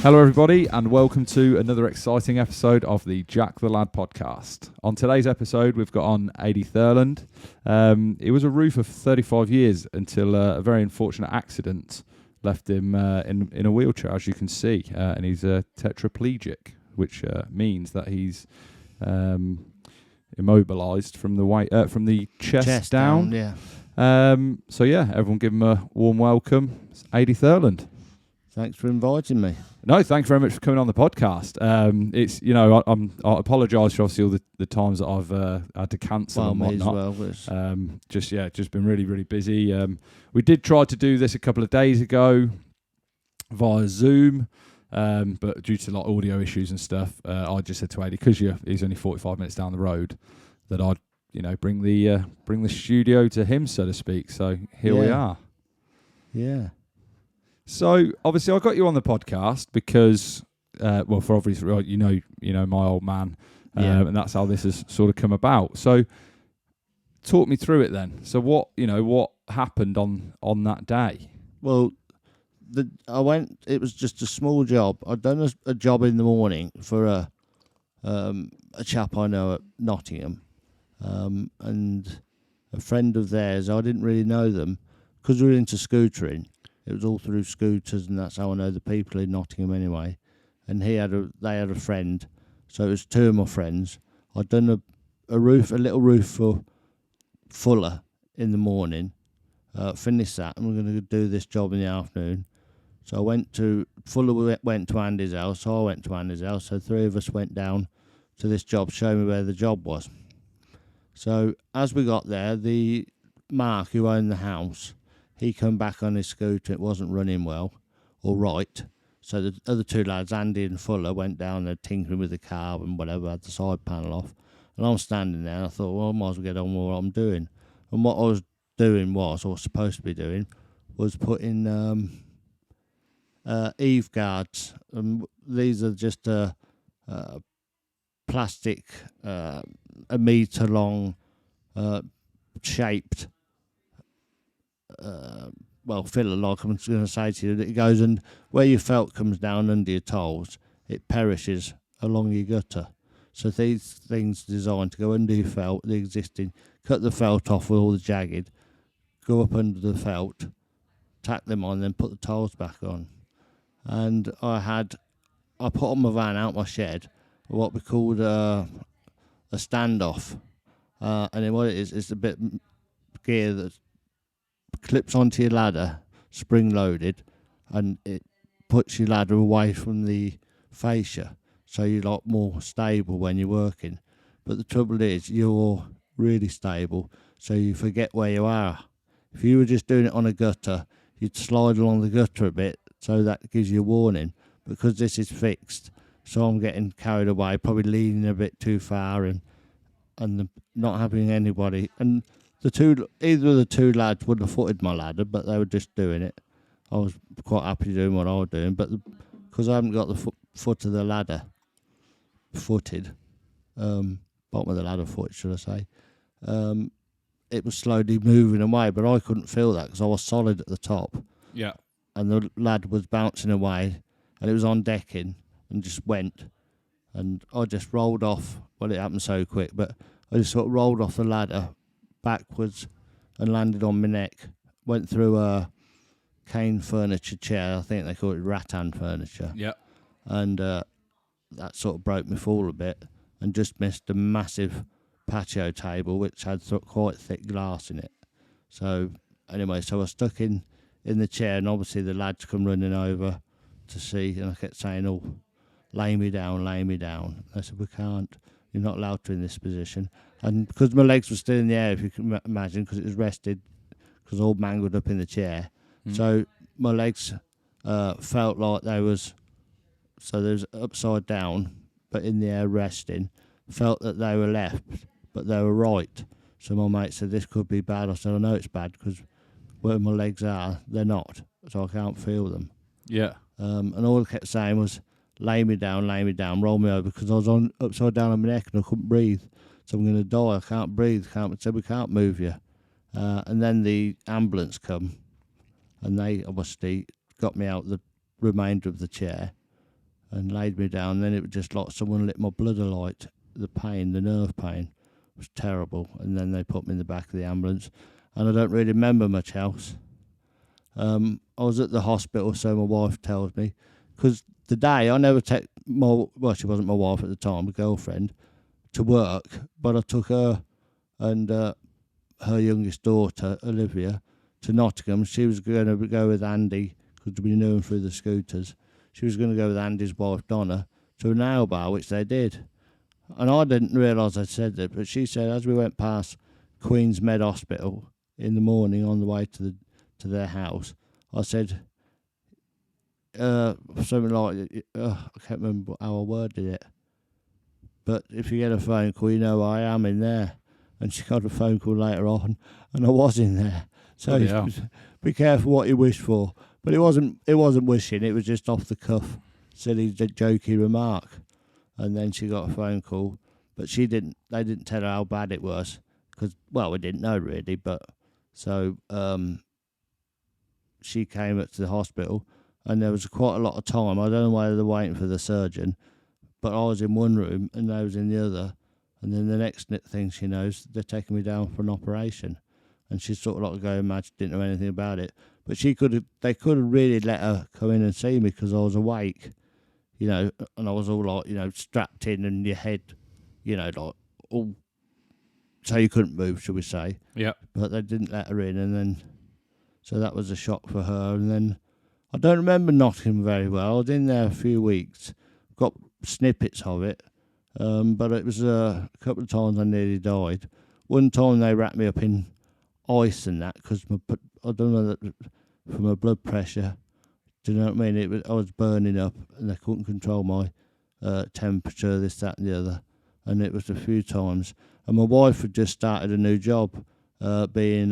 Hello everybody and welcome to another exciting episode of the Jack the Lad podcast. On today's episode we've got on Ady Thurland. He was a roofer for 35 years until a very unfortunate accident left him in a wheelchair, as you can see, and he's a tetraplegic, which means that he's immobilised from the chest down. Yeah. So everyone give him a warm welcome. It's Ady Thurland. Thanks for inviting me. No, thanks very much for coming on the podcast. It's I apologise for obviously all the times that I've had to cancel and whatnot. Just been really busy. We did try to do this a couple of days ago via Zoom, but due to audio issues and stuff, I just said to Ady, because he's only 45 minutes down the road, that I'd bring the studio to him, so to speak. So here we are. Yeah. So obviously I got you on the podcast because, for obvious reasons, you know my old man, and that's how this has sort of come about. So talk me through it then. So what happened on that day? Well, it was just a small job. I'd done a job in the morning for a chap I know at Nottingham, and a friend of theirs. I didn't really know them because we were into scootering. It was all through scooters, and that's how I know the people in Nottingham anyway. And they had a friend, so it was two of my friends. I'd done a little roof for Fuller in the morning, finished that, and we're going to do this job in the afternoon. So I went to Fuller, went to Andy's house, so I went to Andy's house. So three of us went down to this job, show me where the job was. So as we got there, the Mark who owned the house, he come back on his scooter. It wasn't running well or right. So the other two lads, Andy and Fuller, went down there tinkering with the car and whatever, had the side panel off. And I'm standing there and I thought, well, I might as well get on with what I'm doing. And what I was doing or was supposed to be doing, was putting eave guards. These are just plastic, a metre long, shaped, filler, like I'm going to say to you, that it goes, and where your felt comes down under your tiles, it perishes along your gutter. So these things are designed to go under your felt, the existing, cut the felt off with all the jagged, go up under the felt, tack them on, then put the tiles back on. And I put on my van out my shed what we called a standoff, and then what it is, it's a bit gear that clips onto your ladder, spring loaded, and it puts your ladder away from the fascia, so you're a lot more stable when you're working. But the trouble is, you're really stable, so you forget where you are. If you were just doing it on a gutter, you'd slide along the gutter a bit, so that gives you a warning. Because this is fixed, so I'm getting carried away, probably leaning a bit too far, and not having anybody. And either of the two lads would have footed my ladder, but they were just doing it. I was quite happy doing what I was doing, but because I haven't got the foot of the ladder footed, bottom of the ladder foot, should I say, it was slowly moving away, but I couldn't feel that because I was solid at the top. Yeah. And the lad was bouncing away, and it was on decking, and just went. And I just rolled off. Well, it happened so quick, but I just sort of rolled off the ladder backwards and landed on my neck. Went through a cane furniture chair. I think they call it rattan furniture. Yeah. And that sort of broke my fall a bit, and just missed a massive patio table which had quite thick glass in it. So anyway, I was stuck in the chair, and obviously the lads come running over to see, and I kept saying, "Oh, lay me down, lay me down." I said, "We can't. You're not allowed to in this position." And because my legs were still in the air, if you can imagine, because it was rested, because all mangled up in the chair. So my legs felt like they was upside down, but in the air resting. Felt that they were left, but they were right. So my mate said, "This could be bad." I said, "I know it's bad because where my legs are, they're not, so I can't feel them." Yeah. And all I kept saying was, lay me down, roll me over, because I was upside down on my neck and I couldn't breathe. So I'm going to die. I can't breathe. Said, "We can't move you." And then the ambulance come, and they obviously got me out the remainder of the chair, and laid me down. Then it was just like someone lit my blood alight. The pain, the nerve pain, was terrible. And then they put me in the back of the ambulance, and I don't really remember much else. I was at the hospital, so my wife tells me, because the day I never took she wasn't my wife at the time, a girlfriend, to work, but I took her and her youngest daughter, Olivia, to Nottingham. She was going to go with Andy, because we knew him through the scooters. She was going to go with Andy's wife, Donna, to a nail bar, which they did. And I didn't realise I said that, but she said as we went past Queen's Med Hospital in the morning on the way to their house, I said something like, I can't remember how I worded it, but if you get a phone call, you know I am in there. And she got a phone call later on, and I was in there. So be careful what you wish for. But it wasn't wishing, it was just off the cuff, silly, jokey remark. And then she got a phone call, but they didn't tell her how bad it was, because, well, we didn't know really, but so she came up to the hospital, and there was quite a lot of time. I don't know whether they're waiting for the surgeon, but I was in one room and they was in the other, and then the next thing she knows, they're taking me down for an operation. And she's sort of like going mad, she didn't know anything about it. But they could have really let her come in and see me, because I was awake, you know, and I was all like, you know, strapped in, and your head, you know, like all, so you couldn't move, shall we say. Yeah. But they didn't let her in, and then, so that was a shock for her. And then I don't remember Nottingham very well. I was in there a few weeks, got snippets of it, but it was a couple of times I nearly died. One time they wrapped me up in ice and that, because I don't know, that for my blood pressure. Do you know what I mean? I was burning up, and they couldn't control my temperature, this, that, and the other. And it was a few times. And my wife had just started a new job, being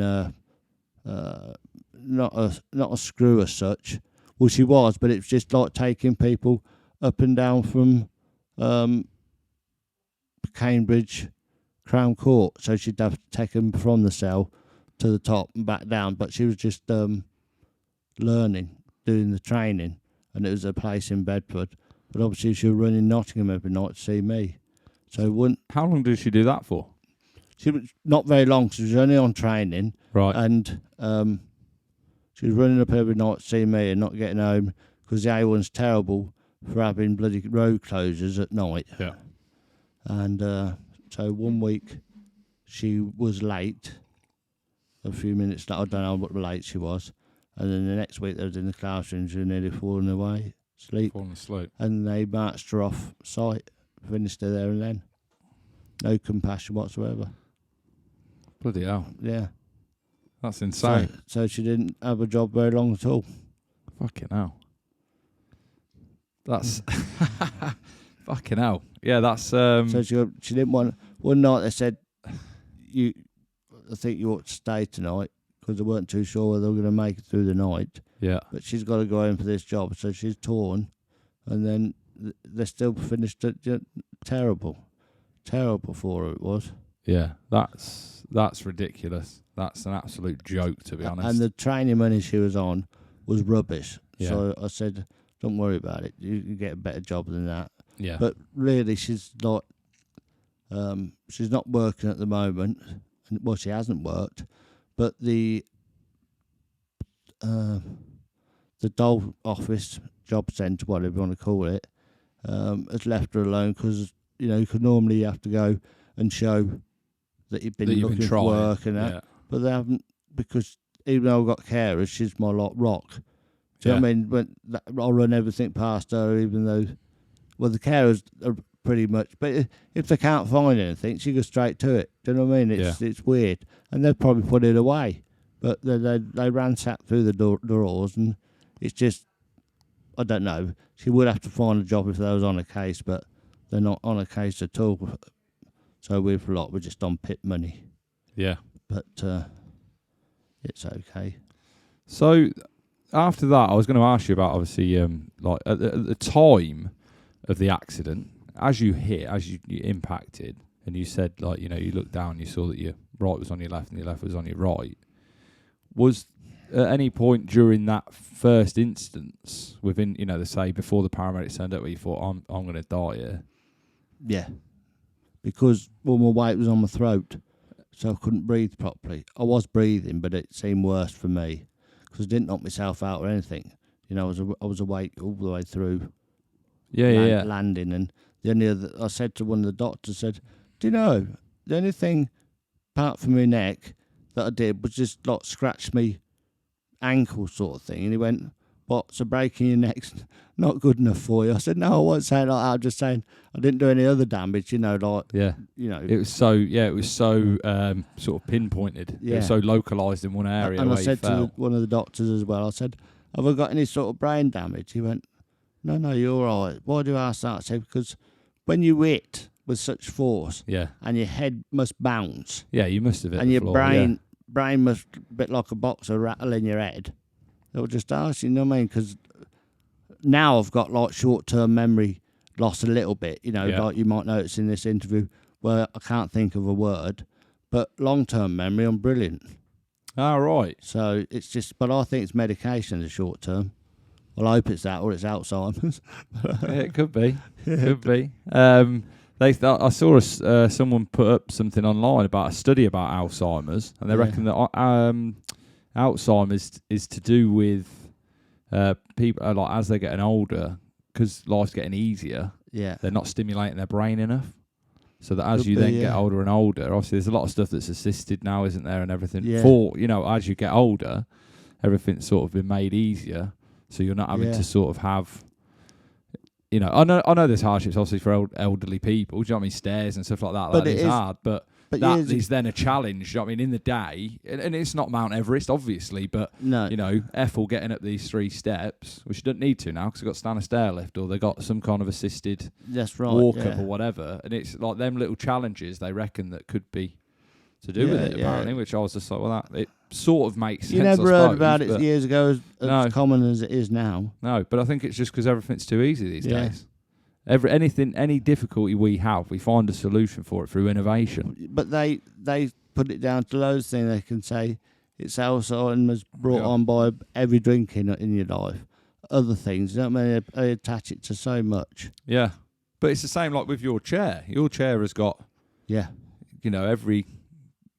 not a screw as such. Well, she was, but it's just like taking people up and down from Cambridge Crown Court. So she'd have to take them from the cell to the top and back down. But she was just learning, doing the training, and it was a place in Bedford. But obviously she was running Nottingham every night to see me. So how long did she do that for? She was not very long. She was only on training, right? And she was running up every night to see me and not getting home, because the A1's terrible for having bloody road closures at night. Yeah. And so one week she was late, a few minutes. I don't know what late she was. And then the next week they was in the classroom, she was nearly falling asleep. And they marched her off site, finished her there and then. No compassion whatsoever. Bloody hell. Yeah. That's insane. So she didn't have a job very long at all. Fucking hell. That's... Fucking hell. Yeah, that's... So she didn't want... One night they said, I think you ought to stay tonight, because they weren't too sure whether they were going to make it through the night. Yeah. But she's got to go in for this job, so she's torn. And then they still finished it. Terrible. Terrible for her, it was. Yeah, that's ridiculous. That's an absolute joke, to be honest. And the training money she was on was rubbish. Yeah. So I said, don't worry about it. You can get a better job than that. Yeah. But really, she's not working at the moment. Well, she hasn't worked. But the Dole office, job centre, whatever you want to call it, has left her alone, because, you know, normally you have to go and show that you've been looking for work and that. Yeah. But they haven't, because even though I've got carers, she's my rock. Do you know what I mean? I'll run everything past her, even though, well, the carers are pretty much, but if they can't find anything, she goes straight to it. Do you know what I mean? It's weird. And they've probably put it away. But they ransack through the drawers, and it's just, I don't know. She would have to find a job if they was on a case, but they're not on a case at all. So we're just on pit money. Yeah. But it's okay. So after that, I was going to ask you about, obviously, like at the time of the accident, as you impacted, and you said, like, you know, you looked down, you saw that your right was on your left and your left was on your right. Was at any point during that first instance, within, you know, they say before the paramedics turned up, where you thought, I'm going to die here? Yeah. Because all my weight was on my throat, so I couldn't breathe properly. I was breathing, but it seemed worse for me because I didn't knock myself out or anything. You know, I was awake all the way through. Landing, and the only other, I said to one of the doctors, do you know, the only thing apart from my neck that I did was just like scratch me ankle sort of thing. And he went, what, so breaking your neck's not good enough for you? I said, no, I wasn't saying like that. I'm just saying I didn't do any other damage, you know, like, you know. It was so sort of pinpointed. Yeah. It was so localised in one area. And I said to one of the doctors as well, I said, have I got any sort of brain damage? He went, no, you're all right. Why do you ask that? I said, because when you hit with such force, and your head must bounce. Yeah, you must have hit and the your floor, brain must, a bit like a boxer, rattle in your head. They'll just ask you know what I mean? Because now I've got like short-term memory loss a little bit, you know, like you might notice in this interview where I can't think of a word, but long-term memory, I'm brilliant. Right. So it's just, but I think it's medication, the short-term. Well, I hope it's that, or it's Alzheimer's. It could be. Could be. I saw someone put up something online about a study about Alzheimer's, and they reckon that Alzheimer's is to do with people like as they're getting older, because life's getting easier. Yeah, they're not stimulating their brain enough. So that as you then get older and older, obviously there's a lot of stuff that's assisted now, isn't there, and everything. Yeah. For, you know, as you get older, everything's sort of been made easier. So you're not having to sort of have, you know, I know there's hardships obviously for elderly people. Do you know what I mean? Stairs and stuff like that. But it's hard. But that is then a challenge. Do you know what I mean? In the day, and it's not Mount Everest, obviously, but you know, Ethel getting up these 3 steps, which you don't need to now because they've got stand a stair lift or they've got some kind of assisted walk up or whatever. And it's like them little challenges they reckon that could be to do with it apparently, which I was just like, well, it sort of makes sense. You never heard about it years ago as common as it is now. No, but I think it's just because everything's too easy these days. Any difficulty we have, we find a solution for it through innovation. But they put it down to those things. They can say it's Alzheimer's brought on by every drink in your life. Other things, you know what I mean? They attach it to so much. Yeah, but it's the same like with your chair. Your chair has got, you know, every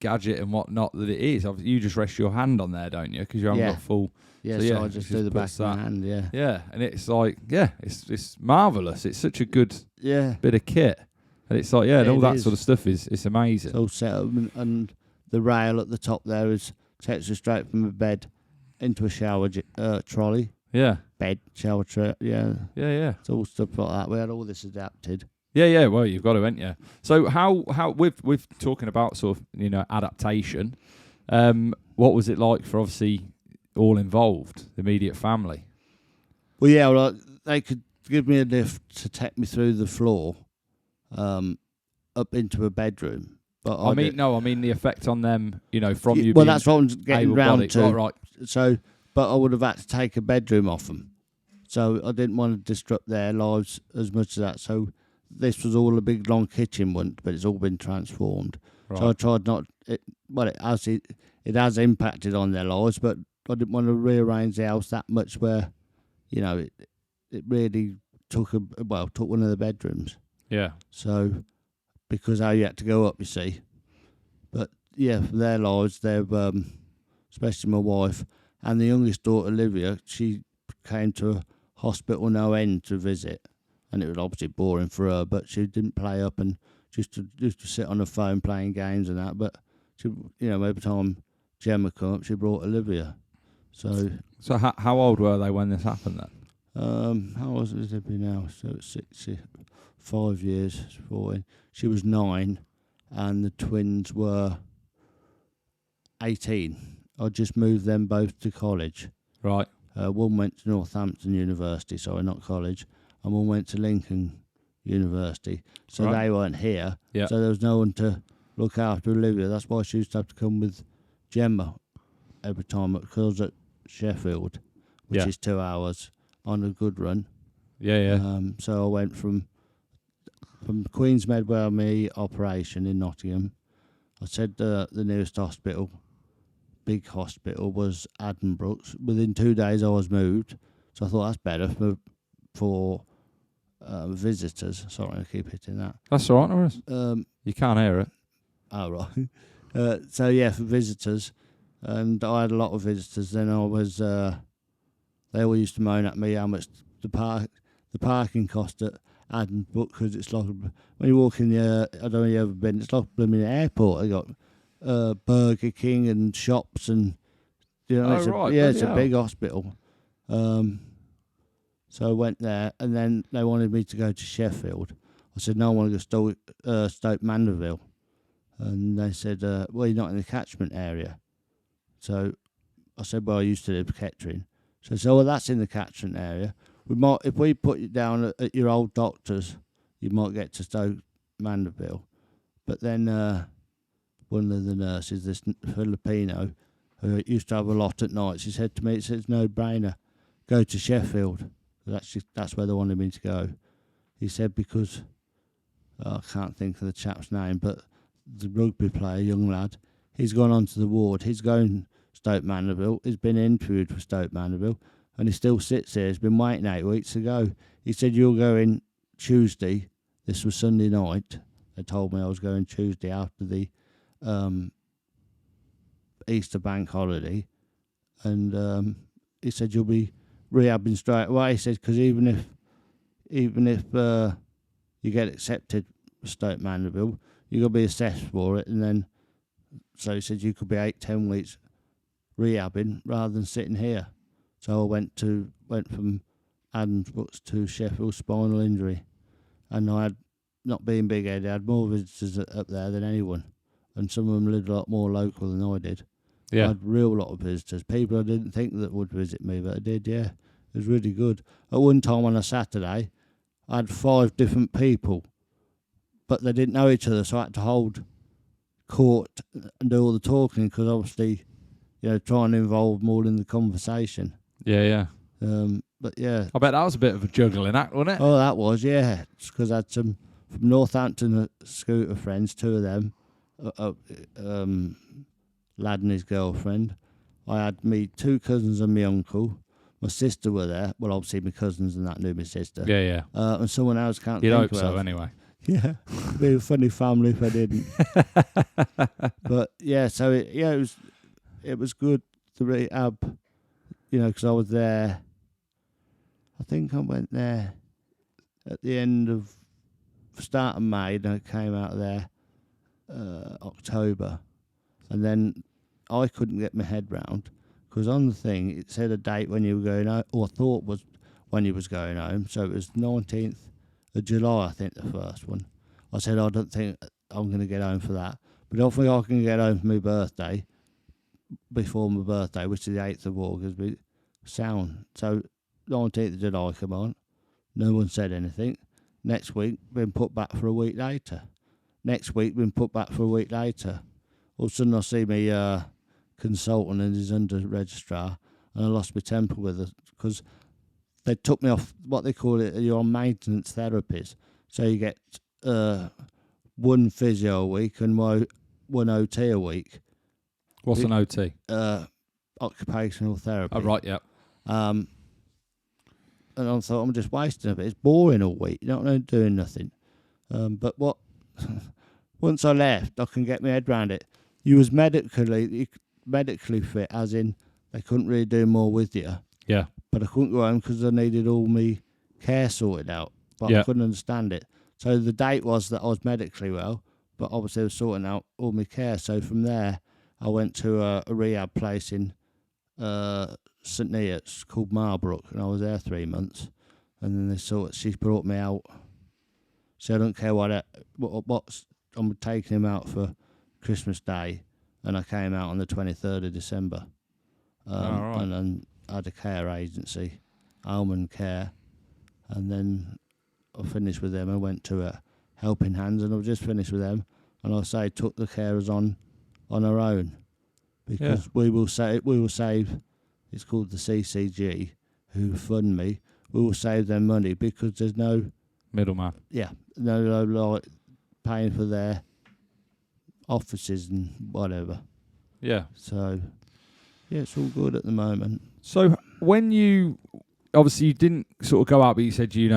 gadget and whatnot that it is. You just rest your hand on there, don't you? Because you haven't got full. Yeah, so I just do the back of my hand. Yeah, and it's like, it's marvelous. It's such a good bit of kit, and it's like, and all that sort of stuff it's amazing. It's all set up, and the rail at the top there takes you straight from the bed into a shower trolley. Yeah, bed, shower trolley. Yeah. It's all stuff like that. We had all this adapted. Yeah. Well, you've got to, haven't you? So how with talking about sort of, you know, adaptation, what was it like for obviously all involved, the immediate family? Well, they could give me a lift to take me through the floor, up into a bedroom. But I mean the effect on them, you know, from you. Well, that's what I'm getting round to. Right. So, but I would have had to take a bedroom off them. So I didn't want to disrupt their lives as much as that. So this was all a big long kitchen once, but it's all been transformed. Right. So I tried not. It has impacted on their lives, but I didn't want to rearrange the house that much where, you know, it really took one of the bedrooms. Yeah. So because how you had to go up, you see. But yeah, for their lives, they've especially my wife and the youngest daughter Olivia, she came to a hospital no end to visit, and it was obviously boring for her, but she didn't play up and just to sit on the phone playing games and that. But she, you know, every time Gemma came up, she brought Olivia. So how old were they when this happened then? How old is Olivia now? So it's 5 years, 14. She was 9, and the twins were 18. I just moved them both to college. Right. One went to Northampton University, sorry, not college, and one went to Lincoln University. So they weren't here. Yep. So there was no one to look after Olivia. That's why she used to have to come with Gemma every time because at Sheffield, which is 2 hours on a good run. So I went from Queen's Medway operation in Nottingham. I said the nearest hospital, big hospital was Addenbrooke's. Within 2 days I was moved, so I thought that's better for visitors. Sorry, I keep hitting that. That's all right, Norris. You can't hear it. Oh, right. So, yeah, for visitors. And I had a lot of visitors. Then I was... they all used to moan at me how much the parking cost at Addenbrooke, because it's like... When you walk in the... I don't know if you've ever been... It's like a blooming airport. They got Burger King and shops and... You know, it's a big hospital. So I went there, and then they wanted me to go to Sheffield. I said, no, I want to go Stoke Mandeville. And they said, well, you're not in the catchment area. So I said, well, I used to live in Kettering. So I said, well, that's in the catchment area. If we put you down at your old doctor's, you might get to Stoke Mandeville. But then one of the nurses, this Filipino, who used to have a lot at night, she said to me, it's no-brainer, go to Sheffield. That's where they wanted me to go. He said because, I can't think of the chap's name, but the rugby player, young lad, he's gone onto the ward. He's going Stoke Mandeville. He's been interviewed for Stoke Mandeville, and he still sits there. He's been waiting 8 weeks to go. He said, you're going Tuesday. This was Sunday night. They told me I was going Tuesday after the Easter bank holiday. And he said, you'll be rehabbing straight away. He said, because even if you get accepted for Stoke Mandeville, you're going to be assessed for it. And then, so he said, you could be 8-10 weeks rehabbing rather than sitting here. So I went from Addenbrooke's to Sheffield spinal injury. And I had, not being big-headed, I had more visitors up there than anyone. And some of them lived a lot more local than I did. Yeah. I had a real lot of visitors. People I didn't think that would visit me, but I did, yeah. It was really good. At one time on a Saturday, I had 5 different people, but they didn't know each other, so I had to hold court and do all the talking, because obviously, trying to involve more in the conversation. Yeah. But yeah. I bet that was a bit of a juggling act, wasn't it? Oh, that was, yeah. Because I had some from Northampton scooter friends, 2 of them, lad and his girlfriend. I had me 2 cousins and my uncle. My sister were there. Well, obviously my cousins and that knew my sister. Yeah. And someone else can't You'd think hope so, anyway. Yeah, be a funny family if I didn't. But yeah, so it was good, the rehab, because I was there. I think I went there at the end of start of May, and I came out of there October, and then I couldn't get my head round, because on the thing it said a date when you were going home, or thought was when you was going home. So it was 19th of July, I think, the first one. I said, I don't think I'm going to get home for that, but I think I can get home for my birthday, before my birthday, which is the 8th of August. Sound. So 19th of July come on, no one said anything. Next week, been put back for a week later. Next week, been put back for a week later. All of a sudden I see me consultant and his under registrar, and I lost my temper with her, because they took me off what they call it, you're on maintenance therapies. So you get 1 physio a week and 1 OT a week. What's an OT? Occupational therapy. Oh, right, yeah. And I thought, I'm just wasting a bit. It's boring all week. You're not doing nothing. But once I left, I can get my head around it. You was medically fit, as in they couldn't really do more with you. Yeah. But I couldn't go home because I needed all my care sorted out. But I couldn't understand it. So the date was that I was medically well, but obviously I was sorting out all my care. So from there, I went to a rehab place in St Neots called Marbrook, and I was there 3 months. And then she brought me out. So I don't care what I'm taking him out for Christmas Day, and I came out on the 23rd of December. Right. And then I had a care agency, Almond Care, and then I finished with them. I went to Helping Hands, and I've just finished with them. And I say took the carers on our own, because we will save. It's called the CCG, who fund me. We will save them money, because there's no middleman. Yeah, no like paying for their offices and whatever. Yeah. So Yeah, it's all good at the moment. So when you obviously you didn't sort of go out, but you said you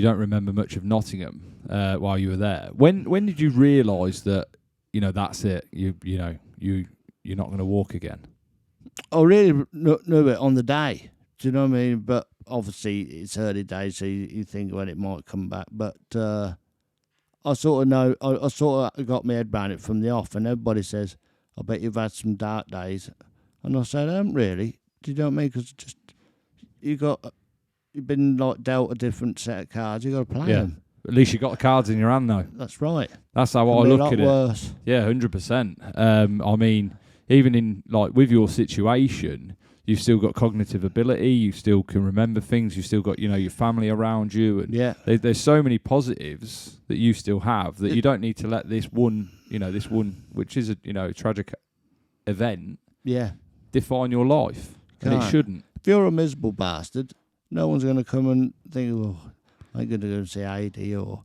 don't remember much of Nottingham while you were there. When did you realise that that's it? You're not going to walk again? I really knew it on the day. Do you know what I mean? But obviously it's early days, so you think when it might come back. But I sort of know. I sort of got my head around it from the off, and everybody says, "I bet you've had some dark days," and I said, "I haven't really." Do you know what I mean? Because just you've been like dealt a different set of cards. You got to play them. At least you got the cards in your hand, though. That's right. That's how I look at it. Worse. Yeah, 100%. I mean, even in like with your situation, you've still got cognitive ability. You still can remember things. You've still got your family around you, and there's so many positives that you still have that you don't need to let this one which is a tragic event, define your life. And it shouldn't. If you're a miserable bastard, no one's going to come and think, "Oh, I'm going to go and see Ady," or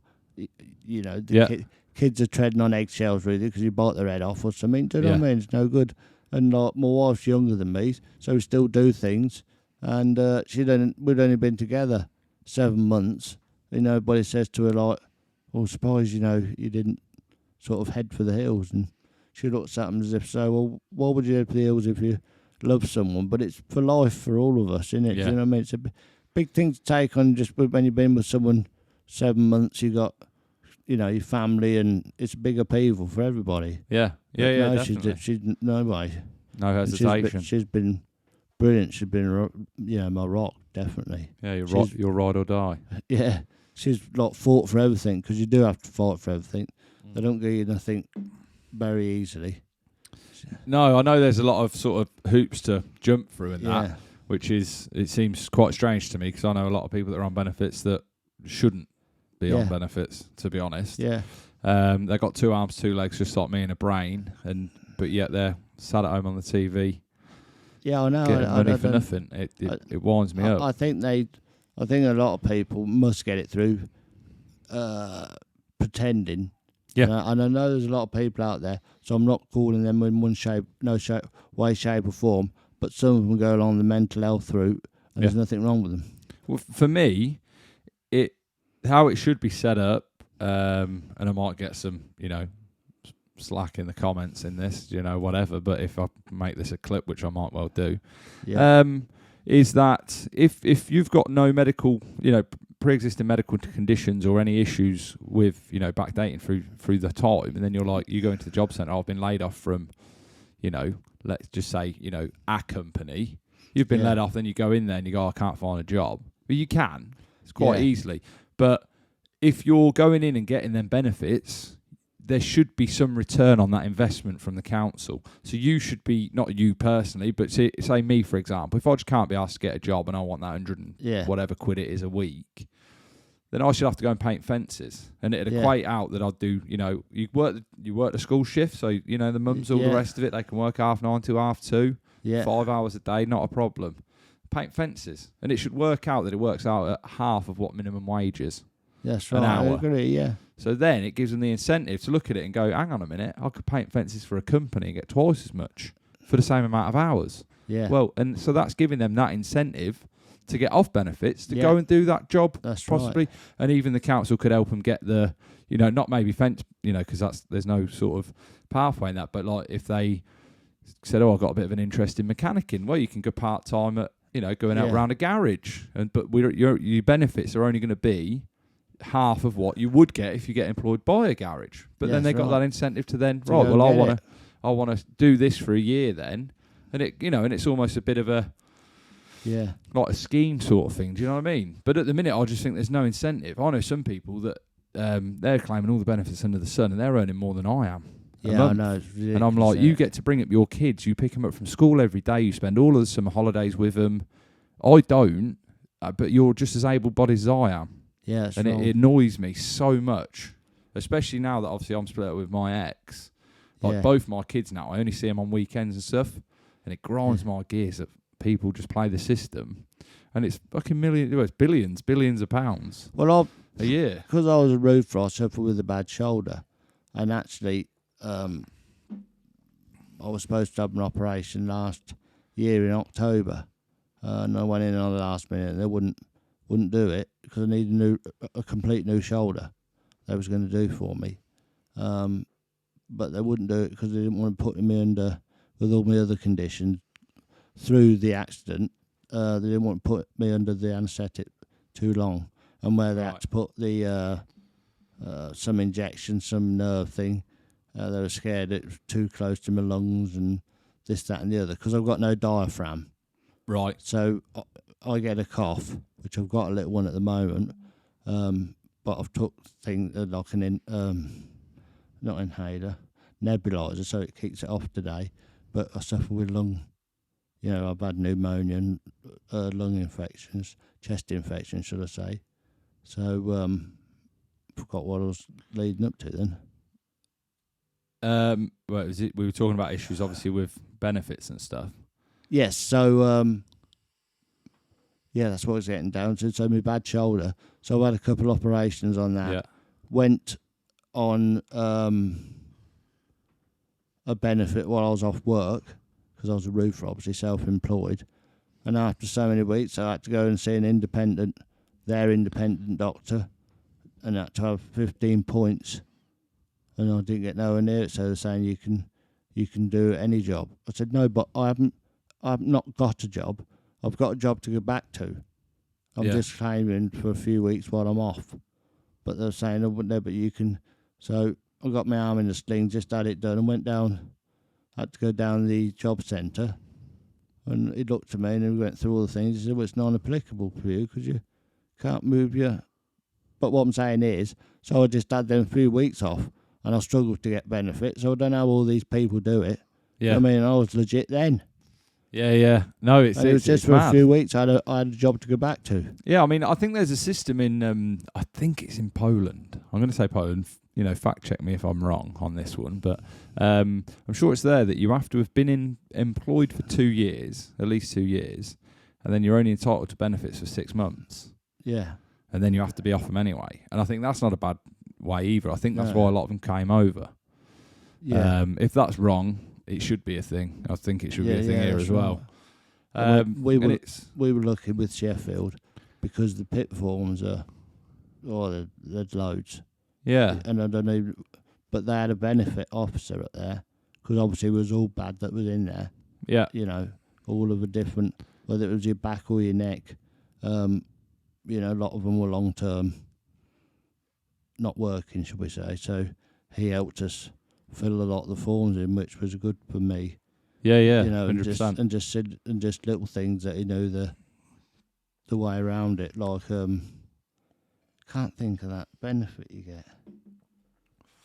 kids are treading on eggshells really because you bite their head off or something. Do you know what I mean? It's no good. And like my wife's younger than me, so we still do things. And we'd only been together 7 months. Nobody says to her like, "Well, suppose you didn't sort of head for the hills." And she looks at them as if so. Well, why would you head for the hills if you love someone? But it's for life for all of us, isn't it? Yeah. Do you know what I mean? It's a big thing to take on. Just when you've been with someone 7 months, you got your family, and it's a big upheaval for everybody. Yeah, definitely. She's no way. No hesitation. She's been brilliant. She's been my rock, definitely. Yeah, you're ride or die. Yeah, she's like fought for everything, because you do have to fight for everything. They don't give you nothing very easily. No, I know there's a lot of sort of hoops to jump through in that, which it seems quite strange to me, because I know a lot of people that are on benefits that shouldn't be on benefits, to be honest. Yeah. They've got 2 arms, 2 legs, just like me, and a brain, but yet they're sat at home on the TV. Yeah, I know. Getting money for nothing. It winds me up. I think a lot of people must get it through pretending. Yeah. And I know there's a lot of people out there, so I'm not calling them in way, shape or form, but some of them go along the mental health route, and there's nothing wrong with them. Well, for me, how it should be set up, and I might get some, slack in the comments in this, whatever, but if I make this a clip, which I might well do, is that if you've got no medical, pre-existing medical conditions or any issues with, backdating through the time, and then you go into the job centre, I've been laid off from, let's just say, a company, you've been laid off, then you go in there and you go, I can't find a job. But you can, it's quite easily. But if you're going in and getting them benefits, there should be some return on that investment from the council. So you should be, not you personally, but say me, for example, if I just can't be asked to get a job and I want that 100 and whatever quid it is a week, then I should have to go and paint fences. And it'd equate out that I'd do, you work the school shift, so, the mums, all the rest of it, they can work 9:30 to 2:30, 5 hours a day, not a problem. Paint fences. And it should work out that it works out at half of what minimum wage is. That's right, an hour. I agree, yeah. So then it gives them the incentive to look at it and go, hang on a minute, I could paint fences for a company and get twice as much for the same amount of hours. Yeah. Well, and so that's giving them that incentive to get off benefits, to go and do that job, that's possibly. Right. And even the council could help them get the, not maybe fence, because there's no sort of pathway in that, but like if they said, I've got a bit of an interest in mechanicking, well, you can go part-time at, going out around a garage. But your benefits are only going to be half of what you would get if you get employed by a garage. But then they got that incentive to then, I want to do this for a year then. And and it's almost a bit of a like a scheme sort of thing. Do you know what I mean? But at the minute, I just think there's no incentive. I know some people that they're claiming all the benefits under the sun, and they're earning more than I am. Yeah, I know. And I'm like, you get to bring up your kids. You pick them up from school every day. You spend all of the summer holidays with them. I don't, but you're just as able-bodied as I am. Yeah, and it annoys me so much, especially now that obviously I'm split up with my ex. Like both my kids now, I only see them on weekends and stuff, and it grinds my gears that people just play the system, and it's fucking billions of pounds. Well, a year, because I was a roofer, I suffered with a bad shoulder, and actually, I was supposed to have an operation last year in October, and I went in on the last minute, and they wouldn't do it because I needed a complete new shoulder. They was going to do for me, but they wouldn't do it because they didn't want to put me under with all my other conditions through the accident. They didn't want to put me under the anaesthetic too long, and where they had to put the some injection, some nerve thing. They were scared it was too close to my lungs and this, that, and the other because I've got no diaphragm. Right. So I get a cough, which I've got a little one at the moment, but I've took things like not inhaler, nebulizer, so it kicks it off today. But I suffer with lung, I've had pneumonia and lung infections, chest infections, should I say. So forgot what I was leading up to then. Well, we were talking about issues, obviously, with benefits and stuff. Yes, so that's what I was getting down to. So my bad shoulder. So I had a couple of operations on that. Yeah. Went on a benefit while I was off work because I was a roofer, obviously self-employed. And after so many weeks, I had to go and see their independent doctor, and I had to have 15 points. And I didn't get nowhere near it, so they're saying you can do any job. I said no, but I've not got a job. I've got a job to go back to. I'm just claiming for a few weeks while I'm off. But they're saying, oh, no, but you can. So I got my arm in a sling, just had it done, and went down. Had to go down the job centre, and he looked at me and we went through all the things. He said, well, it's non-applicable for you because you can't move your. But what I'm saying is, so I just had them 3 weeks off. And I struggled to get benefits, so I don't know how all these people do it. Yeah. I mean, I was legit then. Yeah. No, it was just for mad. a few weeks. I had a job to go back to. Yeah, I mean, I think there's a system in. I think it's in Poland. I'm going to say Poland. Fact check me if I'm wrong on this one, but I'm sure it's there that you have to have been employed for 2 years, at least 2 years, and then you're only entitled to benefits for 6 months. Yeah. And then you have to be off them anyway. And I think that's not a bad way either. I think that's why a lot of them came over. Yeah. If that's wrong, it should be a thing. I think it should be a thing here as well. We were lucky with Sheffield because the pit forms there's loads. Yeah. And I don't know, but they had a benefit officer up there because obviously it was all bad that was in there. Yeah. All of the different, whether it was your back or your neck. A lot of them were long term. Not working, should we say? So he helped us fill a lot of the forms in, which was good for me. Yeah, 100%. And just little things that he knew the way around it. Like can't think of that benefit you get.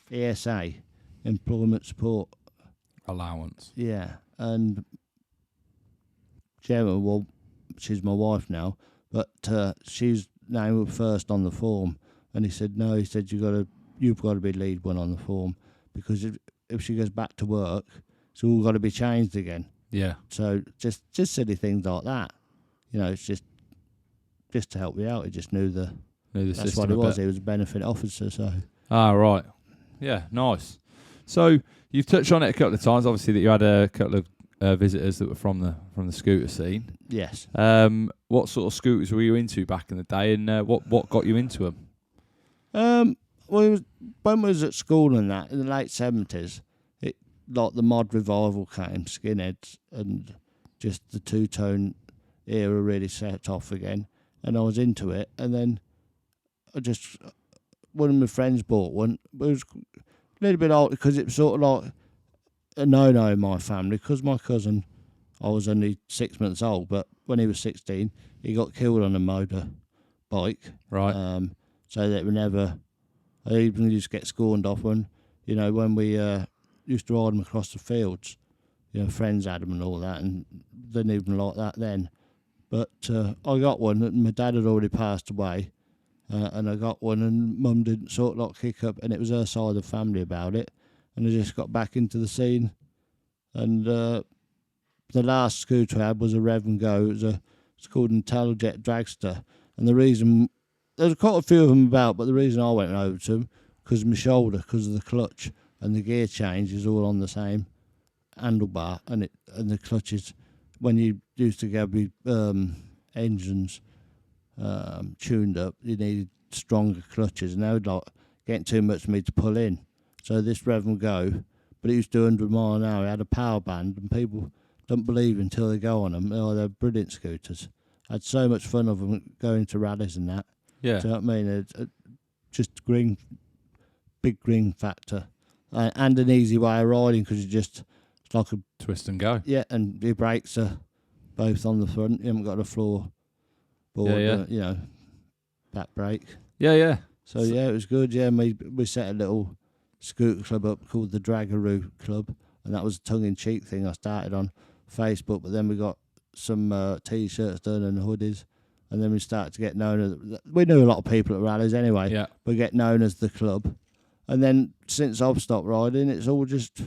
ESA, employment support allowance. Yeah, and Gemma, well, she's my wife now, but she's named first on the form. And he said, no, you've got to be lead one on the form because if she goes back to work, it's all got to be changed again. Yeah. So just silly things like that. It's just to help me out. He just knew the that's system what it was. He was a benefit officer. So. Ah, right. Yeah, nice. So you've touched on it a couple of times. Obviously, that you had a couple of visitors that were from the scooter scene. Yes. What sort of scooters were you into back in the day, and what got you into them? When we was at school and that in the late 70s, like the mod revival came, skinheads, and just the two-tone era really set off again, and I was into it. And then one of my friends bought one. It was a little bit old because it was sort of like a no-no in my family because my cousin, I was only 6 months old, but when he was 16, he got killed on a motorbike. Right. So that we never, I even used to get scorned off when we used to ride them across the fields. Friends had them and all that, and they didn't even like that then. But I got one, and my dad had already passed away, and I got one, and Mum didn't sort of like kick up, and it was her side of the family about it, and I just got back into the scene. And the last scooter I had was a Rev and Go. It's called an Tetraplegic dragster, and the reason. There's quite a few of them about, but the reason I went over to them because of my shoulder, because of the clutch and the gear change is all on the same handlebar, and the clutch is when you used to get engines tuned up, you needed stronger clutches, and they would like getting too much for me to pull in. So this Rev and Go, but it used to do 100 mile an hour. It had a power band, and people don't believe until they go on them. Oh, they're brilliant scooters. I had so much fun of them going to rallies and that. Yeah. Do you know what I mean? It's just big green factor. And an easy way of riding, because it's like a twist and go. Yeah, and your brakes are both on the front. You haven't got a floor board, back brake. Yeah. So yeah, it was good. Yeah, we set a little scooter club up called the Dragaroo Club, and that was a tongue-in-cheek thing I started on Facebook. But then we got some T-shirts done and hoodies, and then we started to get known as. We knew a lot of people at rallies anyway. Yeah. We get known as the club, and then since I've stopped riding, it's all just,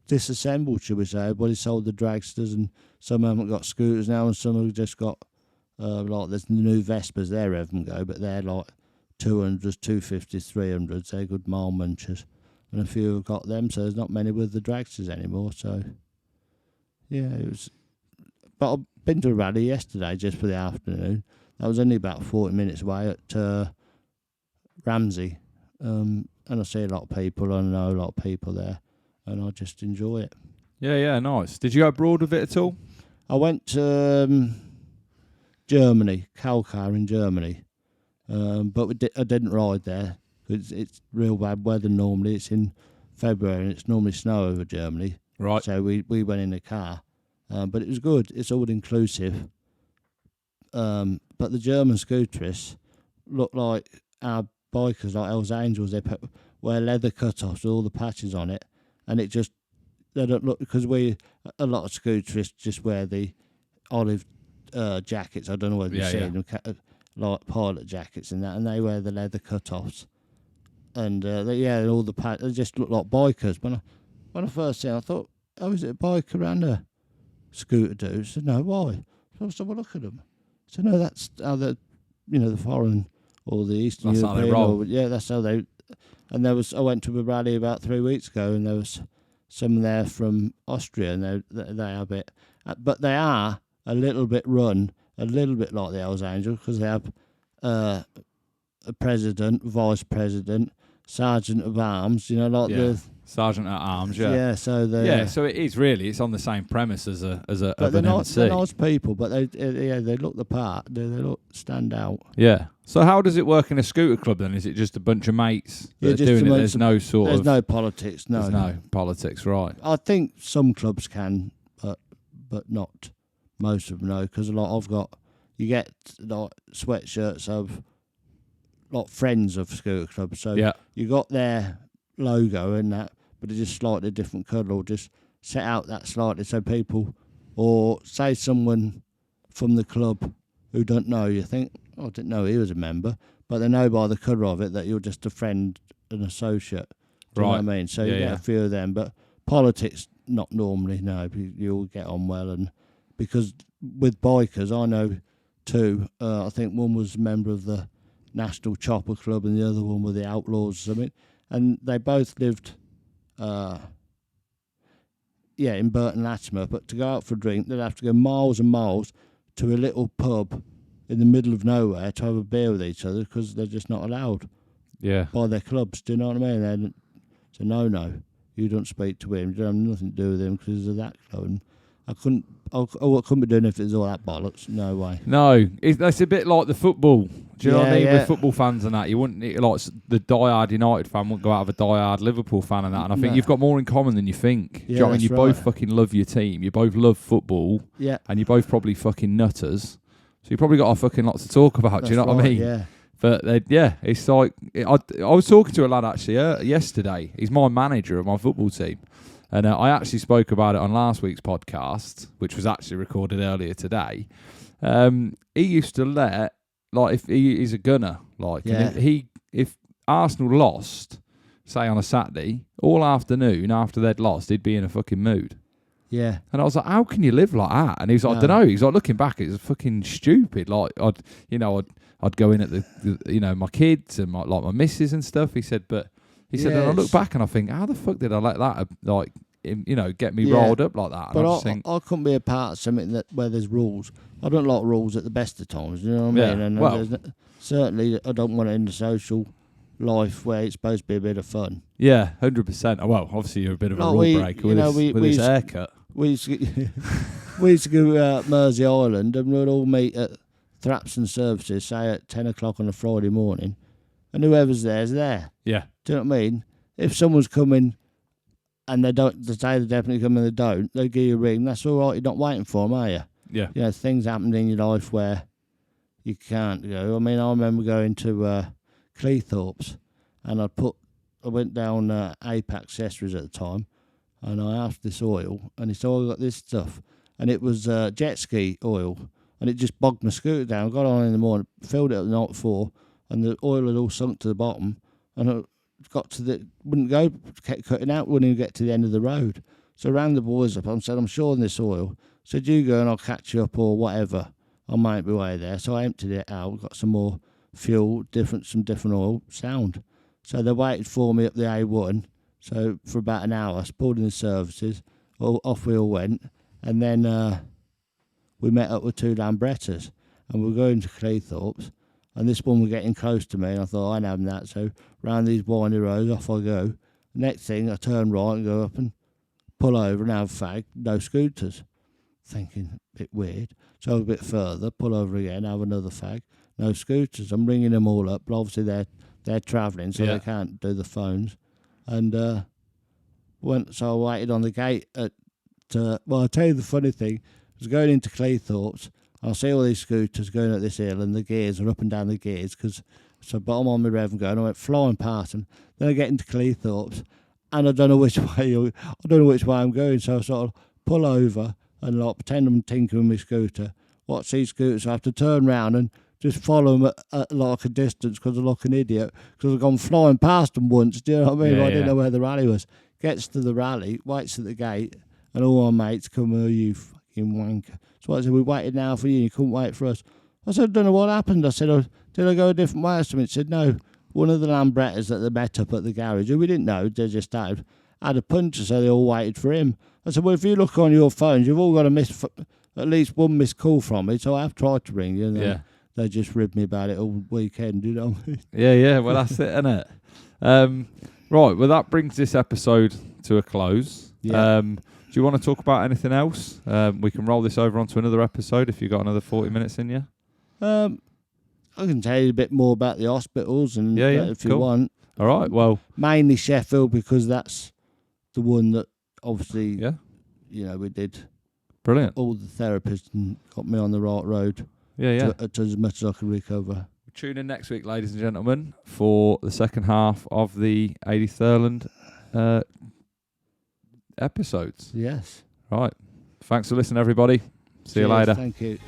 disassembled, should we say. Everybody sold the dragsters, and some haven't got scooters now, and some have just got like there's the new Vespers. They're Rev and Go, but they're like 200s, 250s, 300s. They're good mile munchers, and a few have got them. So there's not many with the dragsters anymore. So yeah, it was. But I've been to a rally yesterday just for the afternoon. That was only about 40 minutes away at Ramsey, and I see a lot of people. I know a lot of people there, and I just enjoy it. Yeah, nice. Did you go abroad with it at all? I went to Germany, Kalkar in Germany, but I didn't ride there. It's real bad weather normally. It's in February and it's normally snow over Germany. Right. So we went in a car, but it was good. It's all inclusive. But the German scooterists look like our bikers, like Hells Angels. They wear leather cut-offs with all the patches on it, and they don't look, because a lot of scooterists just wear the olive jackets. I don't know whether you've seen them, like pilot jackets and that, and they wear the leather cut-offs, and all the patches. They just look like bikers. When I first seen it, I thought, oh, is it a biker and a scooter dude? I said, no, why? So I said, well, look at them. So no, that's how the foreign or the Eastern that's European. How they roll. That's how they. And I went to a rally about 3 weeks ago, and there was some there from Austria, and they are a bit, but they are a little bit run, a little bit like the Hells Angels, because they have a president, vice president, sergeant of arms, the sergeant at arms. Yeah, so they. So it is really. It's on the same premise as an they're MC. They're nice people, but they look the part. They stand out. Yeah. So how does it work in a scooter club then? Is it just a bunch of mates that are doing it? There's no politics. No. There's no politics, right? I think some clubs can, but not most of them. No, because you get like sweatshirts of like friends of scooter clubs. So you got their logo and that, but it's just slightly different colour, or just set out that slightly so people, or say someone from the club who don't know, you think, I didn't know he was a member, but they know by the colour of it that you're just a friend, an associate. Do you know what I mean? So you get a few of them, but politics, not normally, no. You all get on well, and because with bikers, I know two, I think one was a member of the National Chopper Club and the other one were the Outlaws or something, and they both lived in Burton Latimer, but to go out for a drink, they'd have to go miles and miles to a little pub in the middle of nowhere to have a beer with each other, because they're just not allowed by their clubs. Do you know what I mean? It's a no. You don't speak to him. You don't have nothing to do with him because of that club. And I couldn't be doing if it was all that bollocks. No way. No, that's a bit like the football. Do you know what I mean? With football fans and that, you wouldn't, like the diehard United fan wouldn't go out of a diehard Liverpool fan and that. And I think you've got more in common than you think. Do you know what I mean? You both fucking love your team. You both love football. Yeah. And you both probably fucking nutters. So you probably got a fucking lot to talk about. Do you know what I mean? Yeah. But it's like I was talking to a lad actually yesterday. He's my manager of my football team. And I actually spoke about it on last week's podcast, which was actually recorded earlier today. He used to let, like, if he's a gunner, like, and if Arsenal lost, say on a Saturday, all afternoon after they'd lost, he'd be in a fucking mood. Yeah. And I was like, how can you live like that? And he was like, I don't know. He's like, looking back, it's fucking stupid. Like, I'd go in at the, my kids and my missus and stuff. He said, and I look back and I think, how the fuck did I let that, get me rolled up like that. And but I couldn't be a part of something where there's rules. I don't like rules at the best of times, you know what I mean? And certainly I don't want it in the social life where it's supposed to be a bit of fun. Yeah, 100%. Well, obviously you're a bit of a rule breaker with his haircut. We used to go Mersey Island, and we'd all meet at Thrapson Services, say at 10 o'clock on a Friday morning, and whoever's there's there. Yeah. Do you know what I mean? If someone's coming and they say they're definitely coming, they don't, they give you a ring. That's all right. You're not waiting for them, are you? Yeah. You know, things happen in your life where you can't go. I mean, I remember going to Cleethorpes, and I went down Apex Accessories at the time, and I asked this oil, and he said, I got this stuff, and it was jet ski oil, and it just bogged my scooter down. I got on in the morning, filled it up the night before, and the oil had all sunk to the bottom, and I got to wouldn't go, kept cutting out, wouldn't even get to the end of the road. So I rang the boys up and said, I'm short on this oil. Said, you go and I'll catch you up or whatever. I might be way there. So I emptied it out, got some more fuel, some different oil, sound. So they waited for me up the A1. So for about an hour, I pulled in the services, off we all went, and then we met up with two Lambrettas, and we were going to Cleethorpes, and this one was getting close to me, and I thought, I ain't having that, so round these windy roads, off I go. Next thing, I turn right and go up and pull over and have a fag, no scooters. Thinking, a bit weird. So a bit further, pull over again, have another fag, no scooters. I'm ringing them all up, but obviously they're travelling, so they can't do the phones. And so I waited on the gate I'll tell you the funny thing, I was going into Cleethorpes, I see all these scooters going up this hill, and the gears are up and down the gears, so I'm on my rev and going, I went flying past them. Then I get into Cleethorpes, and I don't know which way I'm going, so I sort of pull over and pretend I'm tinkering with my scooter. Watch these scooters, I have to turn round and just follow them at a distance because I look an idiot, because I've gone flying past them once, do you know what I mean? I didn't know where the rally was. Gets to the rally, waits at the gate, and all my mates come, oh, you fucking wanker. So I said, we waited now for you, you couldn't wait for us. I said, I don't know what happened. I said, did I go a different way or something? He said, no, one of the Lambrettas that they met up at the garage, who we didn't know, they just had a puncher, so they all waited for him. I said, well, if you look on your phones, you've all got at least one missed call from me, so I have tried to ring you, and they just ribbed me about it all weekend, you know what I mean? Yeah, well, that's it, isn't it? Right, well, that brings this episode to a close. Yeah. Do you want to talk about anything else? We can roll this over onto another episode if you've got another 40 minutes in you. I can tell you a bit more about the hospitals and if you want. All right, well. Mainly Sheffield, because that's the one that obviously, we did. Brilliant. All the therapists and got me on the right road. To as much as I could recover. Tune in next week, ladies and gentlemen, for the second half of the Ady Thurland episodes. Yes. Right. Thanks for listening, everybody. See you later. Thank you.